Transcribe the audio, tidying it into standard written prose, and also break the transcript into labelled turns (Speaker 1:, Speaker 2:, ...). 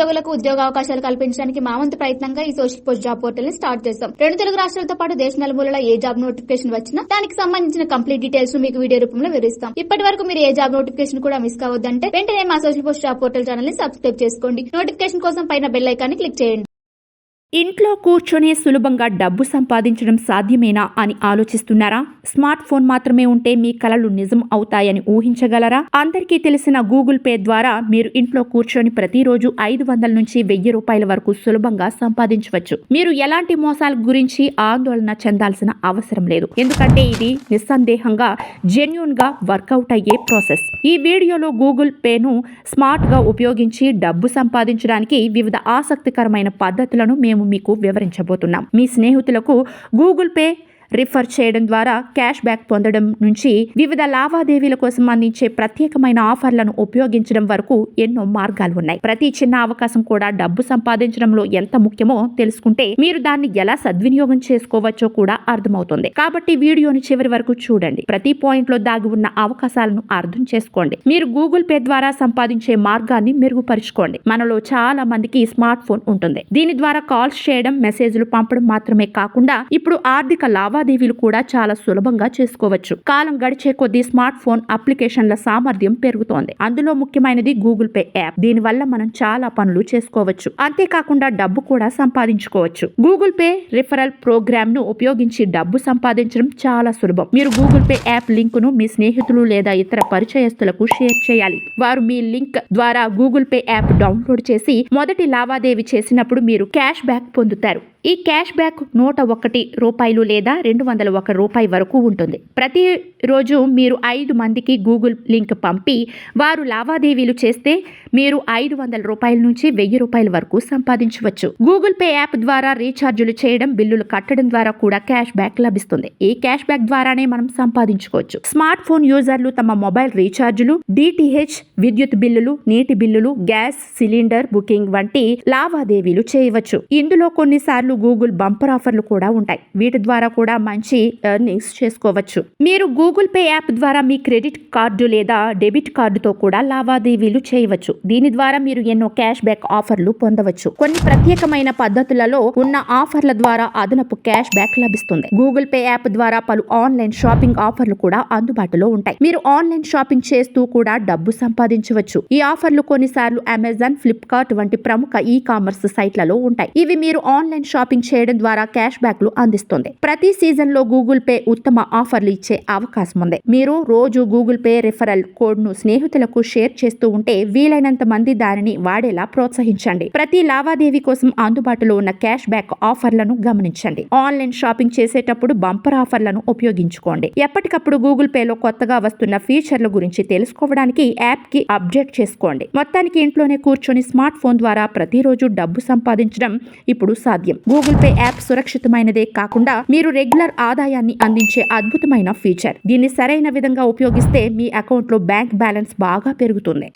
Speaker 1: నిరుద్యోగులకు ఉద్యోగ అవకాశాలు కల్పించడానికి మా వంతు ప్రయత్నంగా ఈ సోషల్ పోస్ట్ జాబ్ పోర్టల్ ని స్టార్ట్ చేస్తాం. 2 తెలుగు రాష్ట్రాలతో పాటు దేశ నలుమూలల ఏ జాబ్ నోటిఫికేషన్ వచ్చినా దానికి సంబంధించిన కంప్లీట్ డీటెయిల్స్ మీకు వీడియో రూపంలో వివరిస్తాం. ఇప్పటి వరకు మీరు ఏ జాబ్ నోటిఫికేషన్ కూడా మిస్ కావద్దంటే వెంటనే మా social post job portal channel ని సబ్స్క్రైబ్ చేసుకోండి. నోటిఫికేషన్ కోసం పైన బెల్ ఐకాన్ ని క్లిక్ చేయండి.
Speaker 2: ఇంట్లో కూర్చొని సులభంగా డబ్బు సంపాదించడం సాధ్యమేనా అని ఆలోచిస్తున్నారా? స్మార్ట్ ఫోన్ మాత్రమే ఉంటే మీ కలలు నిజం అవుతాయని ఊహించగలరా? అందరికీ తెలిసిన గూగుల్ పే ద్వారా మీరు ఇంట్లో కూర్చొని ప్రతిరోజు 500 నుంచి 1000 రూపాయల వరకు సులభంగా సంపాదించవచ్చు. మీరు ఎలాంటి మోసాల గురించి ఆందోళన చెందాల్సిన అవసరం లేదు, ఎందుకంటే ఇది నిస్సందేహంగా జెన్యూన్ గా వర్కౌట్ అయ్యే ప్రాసెస్. ఈ వీడియోలో గూగుల్ పేను స్మార్ట్ గా ఉపయోగించి డబ్బు సంపాదించడానికి వివిధ ఆసక్తికరమైన పద్ధతులను మేము మీకు వివరించబోతున్నాం. మీ స్నేహితులకు గూగుల్ పే రిఫర్ చేయడం ద్వారా క్యాష్ బ్యాక్ పొందడం నుంచి వివిధ లావాదేవీల కోసం అందించే ప్రత్యేకమైన ఆఫర్లను ఉపయోగించడం వరకు ఎన్నో మార్గాలు ఉన్నాయి. ప్రతి చిన్న అవకాశం కూడా డబ్బు సంపాదించడంలో ఎంత ముఖ్యమో తెలుసుకుంటే మీరు దాన్ని ఎలా సద్వినియోగం చేసుకోవచ్చో కూడా అర్థమవుతుంది. కాబట్టి వీడియోని చివరి వరకు చూడండి. ప్రతి పాయింట్ లో దాగి ఉన్న అవకాశాలను అర్థం చేసుకోండి. మీరు గూగుల్ పే ద్వారా సంపాదించే మార్గాన్ని మెరుగుపరుచుకోండి. మనలో చాలా మందికి స్మార్ట్ ఫోన్ ఉంటుంది. దీని ద్వారా కాల్స్ చేయడం, మెసేజ్లు పంపడం మాత్రమే కాకుండా ఇప్పుడు ఆర్థిక లావాదేవీలు కూడా చాలా సులభంగా చేసుకోవచ్చు. కాలం గడిచే కొద్దీ స్మార్ట్ ఫోన్ అప్లికేషన్ల సామర్థ్యం పెరుగుతోంది. అందులో ముఖ్యమైనది గూగుల్ పే యాప్. దీని వల్ల మనం చాలా పనులు చేసుకోవచ్చు. అంతేకాకుండా డబ్బు కూడా సంపాదించుకోవచ్చు. గూగుల్ పే రిఫరల్ ప్రోగ్రామ్ ను ఉపయోగించి డబ్బు సంపాదించడం చాలా సులభం. మీరు గూగుల్ పే యాప్ లింక్ ను మీ స్నేహితులు లేదా ఇతర పరిచయస్తులకు షేర్ చేయాలి. వారు మీ లింక్ ద్వారా గూగుల్ పే యాప్ డౌన్లోడ్ చేసి మొదటి లావాదేవీ చేసినప్పుడు మీరు క్యాష్ బ్యాక్ పొందుతారు. ఈ క్యాష్ బ్యాక్ 101 రూపాయలు లేదా 201 రూపాయి వరకు ఉంటుంది. ప్రతిరోజు మీరు 5 మందికి గూగుల్ లింక్ పంపి వారు లావాదేవీలు చేస్తే మీరు 500 రూపాయల నుంచి 1000 రూపాయల వరకు సంపాదించవచ్చు. గూగుల్ పే యాప్ ద్వారా రీఛార్జులు చేయడం, బిల్లులు కట్టడం ద్వారా కూడా క్యాష్ బ్యాక్ లభిస్తుంది. ఈ క్యాష్ బ్యాక్ ద్వారానే మనం సంపాదించుకోవచ్చు. స్మార్ట్ ఫోన్ యూజర్లు తమ మొబైల్ రీఛార్జులు, డిటిహెచ్, విద్యుత్ బిల్లులు, నీటి బిల్లులు, గ్యాస్ సిలిండర్ బుకింగ్ వంటి లావాదేవీలు చేయవచ్చు. ఇందులో కొన్నిసార్లు గూగుల్ బంపర్ ఆఫర్లు కూడా ఉంటాయి. వీటి ద్వారా కూడా మంచి ఎర్నింగ్స్ చేసుకోవచ్చు. మీరు గూగుల్ పే యాప్ ద్వారా మీ క్రెడిట్ కార్డు లేదా డెబిట్ కార్డుతో కూడా లావాదేవీలు చేయవచ్చు. దీని ద్వారా మీరు ఎన్నో క్యాష్ బ్యాక్ ఆఫర్లు పొందవచ్చు. కొన్ని ప్రత్యేకమైన పద్ధతులలో ఉన్న ఆఫర్ల ద్వారా అదనపు క్యాష్ బ్యాక్ లభిస్తుంది. గూగుల్ పే యాప్ ద్వారా పలు ఆన్లైన్ షాపింగ్ ఆఫర్లు కూడా అందుబాటులో ఉంటాయి. మీరు ఆన్లైన్ షాపింగ్ చేస్తూ కూడా డబ్బు సంపాదించవచ్చు. ఈ ఆఫర్లు కొన్నిసార్లు అమెజాన్, ఫ్లిప్కార్ట్ వంటి ప్రముఖ ఈ కామర్స్ సైట్లలో ఉంటాయి. ఇవి మీరు ఆన్లైన్ షాపింగ్ చేయడం ద్వారా క్యాష్ బ్యాక్లు అందిస్తుంది. ప్రతి సీజన్ లో గూగుల్ పే ఉత్తమ ఆఫర్లు ఇచ్చే అవకాశం ఉంది. మీరు రోజు గూగుల్ పే రిఫరల్ కోడ్ ను స్నేహితులకు షేర్ చేస్తూ ఉంటే వీలైనంత మంది దానిని వాడేలా ప్రోత్సహించండి. ప్రతి లావాదేవీ కోసం అందుబాటులో ఉన్న క్యాష్ బ్యాక్ ఆఫర్లను గమనించండి. ఆన్లైన్ షాపింగ్ చేసేటప్పుడు బంపర్ ఆఫర్లను ఉపయోగించుకోండి. ఎప్పటికప్పుడు గూగుల్ పేలో కొత్తగా వస్తున్న ఫీచర్ల గురించి తెలుసుకోవడానికి యాప్ కి అప్డేట్ చేసుకోండి. మొత్తానికి ఇంట్లోనే కూర్చొని స్మార్ట్ ఫోన్ ద్వారా ప్రతిరోజు డబ్బు సంపాదించడం ఇప్పుడు సాధ్యం. గూగుల్ పే యాప్ సురక్షితమైనదే కాకుండా మీరు రెగ్యులర్ ఆదాయాన్ని అందించే అద్భుతమైన ఫీచర్. దీన్ని సరైన విధంగా ఉపయోగిస్తే మీ అకౌంట్లో బ్యాంక్ బ్యాలెన్స్ బాగా పెరుగుతుంది.